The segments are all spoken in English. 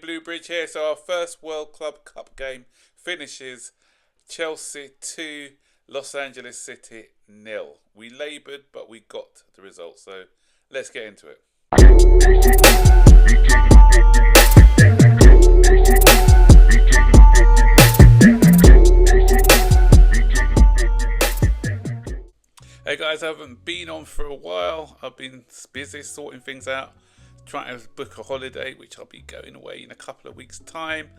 Blue Bridge here. So our first World Club Cup game finishes Chelsea 2, Los Angeles City 0. We laboured, but we got the result. So let's get into it. Hey guys, I haven't been on for a while. I've been busy sorting things out, trying to book a holiday, which I'll be going away in a couple of weeks' time.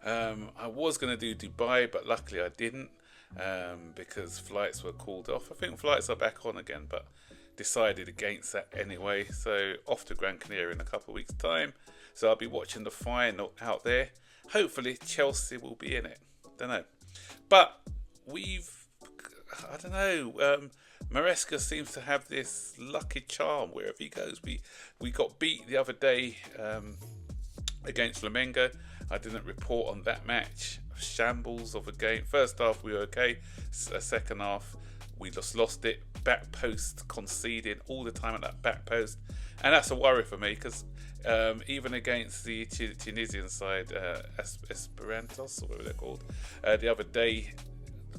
I was going to do Dubai, but luckily I didn't because flights were called off. I think flights are back on again, but decided against that anyway. So off to Gran Canaria in a couple of weeks' time. So I'll be watching the final out there. Hopefully Chelsea will be in it. Don't know. But Maresca seems to have this lucky charm wherever he goes. We got beat the other day against Flamengo. I didn't report on that match. Shambles of a game. First half we were okay. Second half we just lost it. Back post conceding all the time at that back post, and that's a worry for me because even against the Tunisian side, Esperantos or whatever they're called, the other day.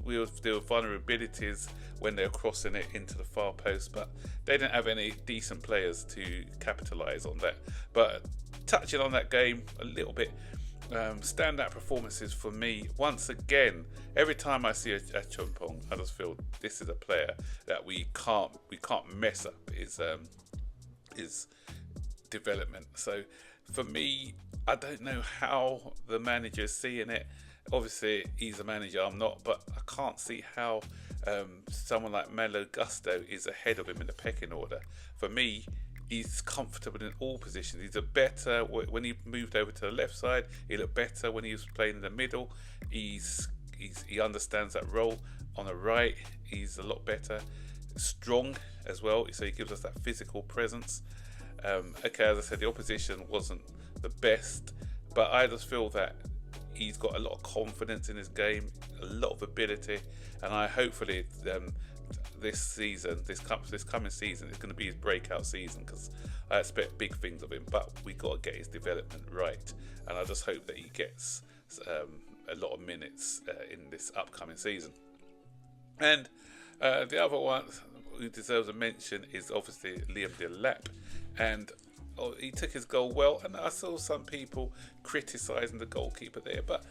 There were vulnerabilities when they were crossing it into the far post, but they didn't have any decent players to capitalise on that. But touching on that game a little bit, standout performances for me. Once again, every time I see a Chompong, I just feel this is a player that we can't mess up his development. So for me, I don't know how the manager is seeing it. Obviously, he's a manager, I'm not, but I can't see how someone like Malo Gusto is ahead of him in the pecking order. For me, he's comfortable in all positions. He's a better, when he moved over to the left side, he looked better when he was playing in the middle. He understands that role. On the right, he's a lot better. Strong as well, so he gives us that physical presence. Okay, as I said, the opposition wasn't the best, but I just feel that he's got a lot of confidence in his game, a lot of ability, and hopefully this coming season is going to be his breakout season because I expect big things of him. But we got to get his development right, and I just hope that he gets a lot of minutes in this upcoming season. And the other one who deserves a mention is obviously Liam Delap, and he took his goal well, and I saw some people criticising the goalkeeper there, but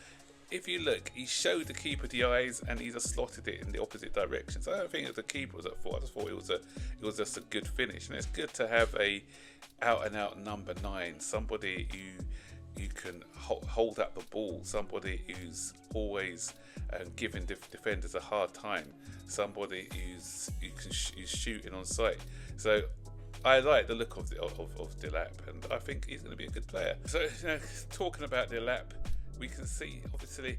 if you look, he showed the keeper the eyes and he just slotted it in the opposite direction. So I don't think the keeper was at fault. I just thought it was just a good finish, and it's good to have a out and out number 9, somebody who you can hold up the ball, somebody who's always giving defenders a hard time, somebody who's shooting on sight. So I like the look of Delap, and I think he's going to be a good player. So, talking about Delap, we can see obviously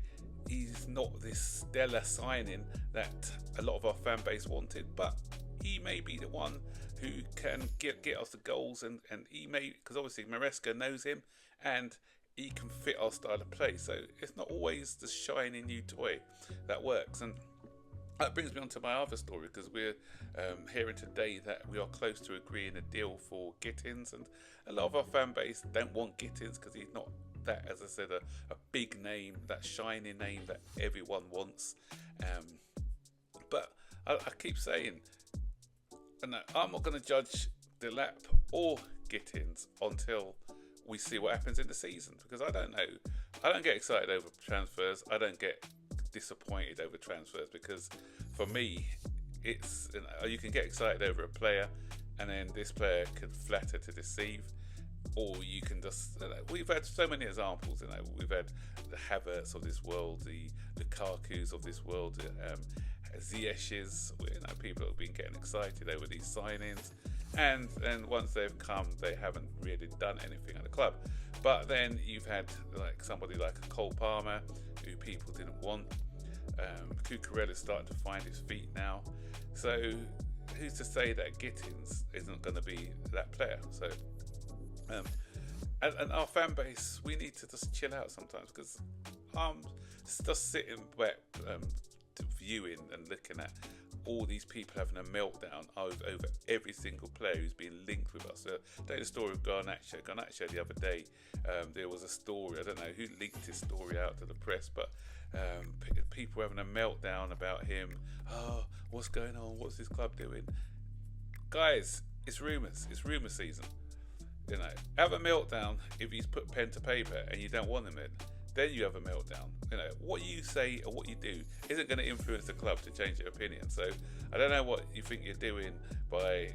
he's not this stellar signing that a lot of our fan base wanted, but he may be the one who can get us the goals, and he may, because obviously Maresca knows him and he can fit our style of play. So it's not always the shiny new toy that works. And that brings me on to my other story, because we're hearing today that we are close to agreeing a deal for Gittens, and a lot of our fan base don't want Gittens because he's not that, as I said, a big name, that shiny name that everyone wants. But I keep saying, and I'm not going to judge Delap or Gittens until we see what happens in the season, because I don't know. I don't get excited over transfers. I don't get disappointed over transfers, because for me it's, you can get excited over a player and then this player can flatter to deceive, or you can just, we've had so many examples, we've had the Havertz of this world, the Lukakus of this world, Ziyech's, people have been getting excited over these signings, and once they've come, they haven't really done anything at the club. But then you've had somebody like a Cole Palmer, who people didn't want. Cucurella's starting to find his feet now. So who's to say that Gittens isn't going to be that player? So and our fan base, we need to just chill out sometimes, because I'm just sitting back viewing and looking at all these people having a meltdown over every single player who's been linked with us. Take the story of Garnacho. Garnacho the other day, there was a story, I don't know who leaked his story out to the press, but people having a meltdown about him. Oh, what's going on? What's this club doing? Guys, it's rumours. It's rumour season. Have a meltdown if he's put pen to paper and you don't want him in. Then you have a meltdown. What you say or what you do isn't going to influence the club to change their opinion. So I don't know what you think you're doing by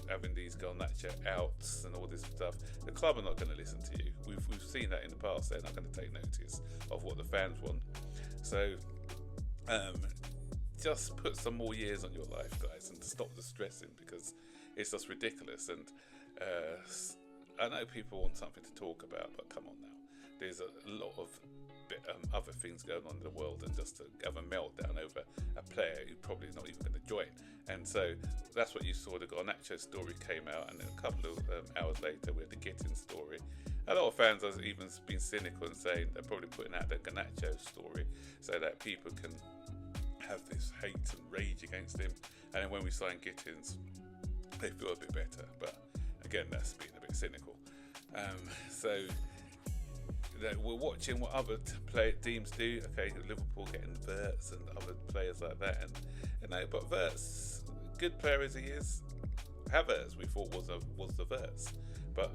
having these Garnacho outs and all this stuff. The club are not going to listen to you. We've seen that in the past. They're not going to take notice of what the fans want. So just put some more years on your life, guys, and stop the stressing, because it's just ridiculous. And I know people want something to talk about, but come on now. There's a lot of other things going on in the world than just to have a meltdown over a player who probably is not even going to join. And so that's what you saw. The Garnacho story came out, and then a couple of hours later we had the Gittens story. A lot of fans have even been cynical and saying they're probably putting out the Garnacho story so that people can have this hate and rage against him, and then when we sign Gittens they feel a bit better. But again, that's being a bit cynical. So we're watching what other teams do. Okay, Liverpool getting Wirtz and other players like that, and but Wirtz, good player as he is, Havertz we thought was the Wirtz, but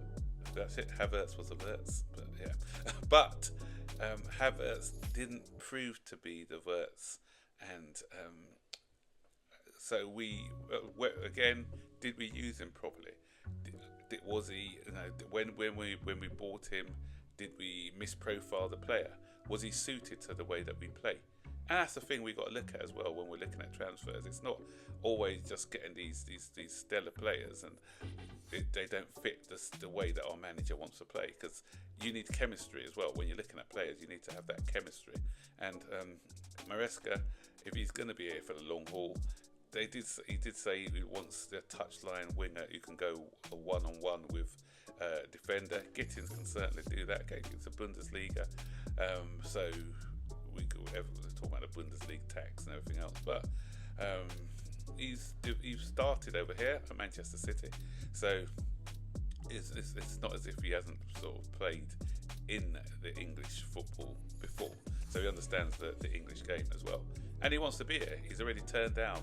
that's it. Havertz was the Wirtz, but yeah, but Havertz didn't prove to be the Wirtz, and so we again, did we use him properly? Was he, when we bought him, did we misprofile the player? Was he suited to the way that we play? And that's the thing we got to look at as well when we're looking at transfers. It's not always just getting these stellar players and they don't fit the way that our manager wants to play, because you need chemistry as well. When you're looking at players, you need to have that chemistry. And Maresca, if he's going to be here for the long haul, he did say he wants the touchline winger who can go a one-on-one with defender. Gittens can certainly do that. Okay, it's a Bundesliga, so we could talk about the Bundesliga tax and everything else. But he's started over here at Manchester City, so it's not as if he hasn't sort of played in the English football before, so he understands the English game as well, and he wants to be here. He's already turned down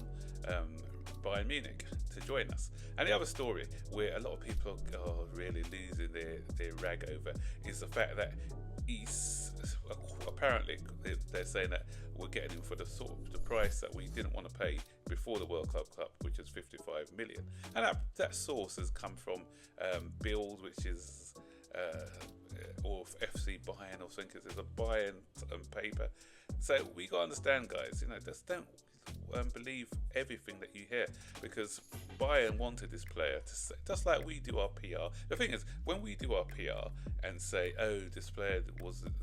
Bayern Munich to join us. And the other story where a lot of people are really losing their rag over is the fact that he's apparently, they're saying that we're getting him for the price that we didn't want to pay before the World Club Cup, which is 55 million. And that source has come from Bild, which is or FC Bayern or something. There's a Bayern paper. So we got to understand, guys, just don't believe everything that you hear, because Bayern wanted this player to say, just like we do our PR. The thing is, when we do our PR and say, oh, this player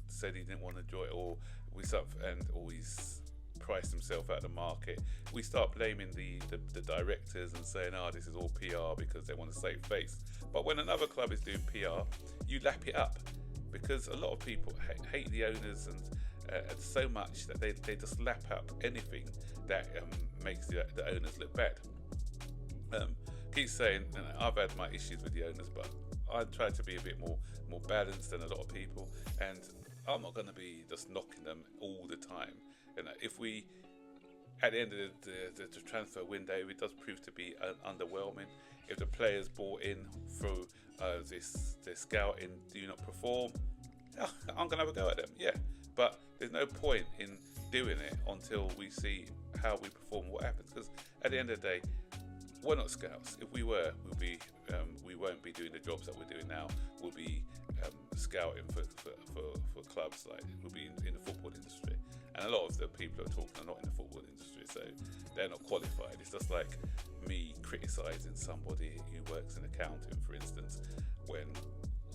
said he didn't want to join, or he's priced himself out of the market, we start blaming the directors and saying, this is all PR because they want to save face. But when another club is doing PR, you lap it up, because a lot of people hate the owners and so much that they just lap up anything that makes the owners look bad. Keep saying, I've had my issues with the owners, but I try to be a bit more balanced than a lot of people, and I'm not going to be just knocking them all the time. If we, at the end of the transfer window, if it does prove to be underwhelming, if the players bought in through their scouting do not perform, I'm going to have a go at them, yeah. But there's no point in doing it until we see how we perform, what happens. Because at the end of the day, we're not scouts. If we were, we won't be doing the jobs that we're doing now. We'll be scouting for clubs, like we'll be in the football industry. And a lot of the people who are talking are not in the football industry, so they're not qualified. It's just like me criticising somebody who works in accounting, for instance, when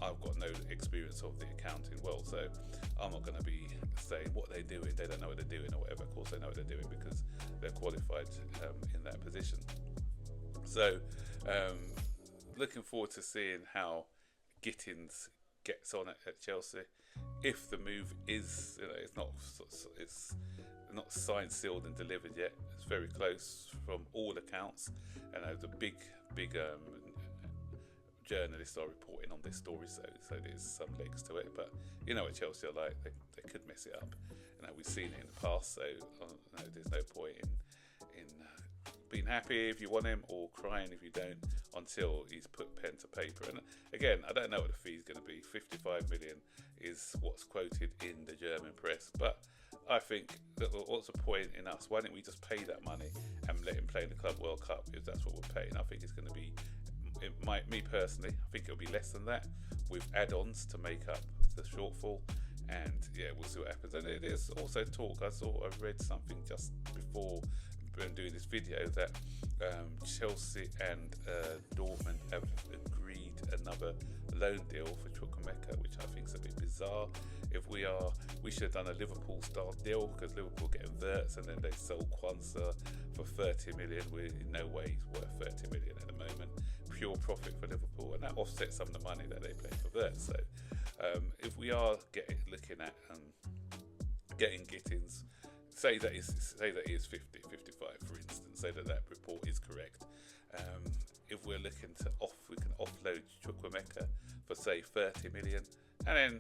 I've got no experience of the accounting world, so I'm not going to be saying what they're doing. They don't know what they're doing or whatever. Of course they know what they're doing because they're qualified in that position. So looking forward to seeing how Gittens gets on at Chelsea. if the move is, it's not signed, sealed, and delivered yet. It's very close from all accounts, and the big journalists are reporting on this story, so there's some legs to it. But you know what Chelsea are like; they could mess it up. We've seen it in the past, so there's no point in being happy if you want him or crying if you don't until he's put pen to paper. And again, I don't know what the fee is going to be. 55 million is what's quoted in the German press, but I think that what's the point in us? Why don't we just pay that money and let him play in the Club World Cup if that's what we're paying? I think it's going to be, me personally, I think it'll be less than that with add-ons to make up the shortfall. And yeah, we'll see what happens. And it is also talk. I read something just before doing this video that Chelsea and Dortmund have agreed another loan deal for Chukwuemeka, which I think is a bit bizarre. We should have done a Liverpool-style deal, because Liverpool get Wirtz and then they sell Kwanzaa for 30 million. We're in no way worth 30 million at the moment. Pure profit for Liverpool, and that offsets some of the money that they pay for Wirtz. So if we are looking at getting Gittens, say that he is 50, 55, for instance, say that report is correct. If we're looking we can offload Chukwuemeka for say 30 million, and then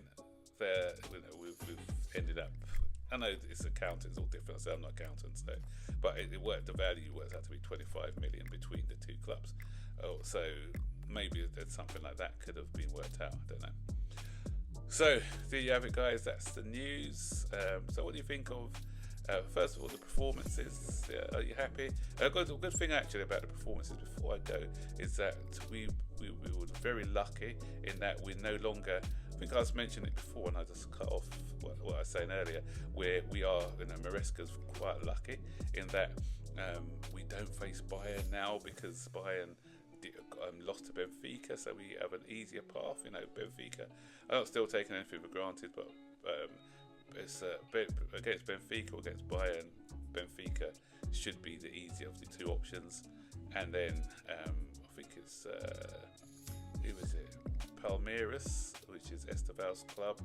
we've ended up. I know it's accountants all different, so I'm not accountant, but the value works out to be 25 million between the two clubs. So maybe something like that could have been worked out. I don't know. So there you have it, guys. That's the news. So what do you think of? First of all, the performances. Are you happy? A good thing actually about the performances before I go is that we were very lucky in that we're no longer. I think I was mentioning it before, and I just cut off what I was saying earlier. Where we are, Maresca's quite lucky in that we don't face Bayern now, because Bayern lost to Benfica, so we have an easier path. Benfica. I'm not still taking anything for granted, but it's against Benfica or against Bayern. Benfica should be the easier of the two options, and then I think it's who is it? Palmeiras, which is Esteval's club.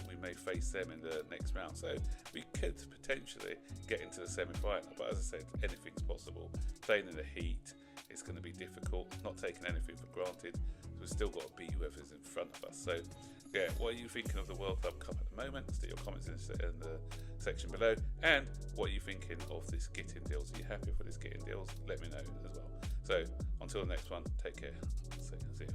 We may face them in the next round, so we could potentially get into the semi-final. But as I said, anything's possible. Playing in the heat, it's going to be difficult. Not taking anything for granted. We've still got to beat whoever's in front of us. So, yeah, what are you thinking of the World Club Cup at the moment? Stick your comments in the section below. And what are you thinking of this Gittens deals? Are you happy for this Gittens deals? Let me know as well. So, until the next one, take care. See you.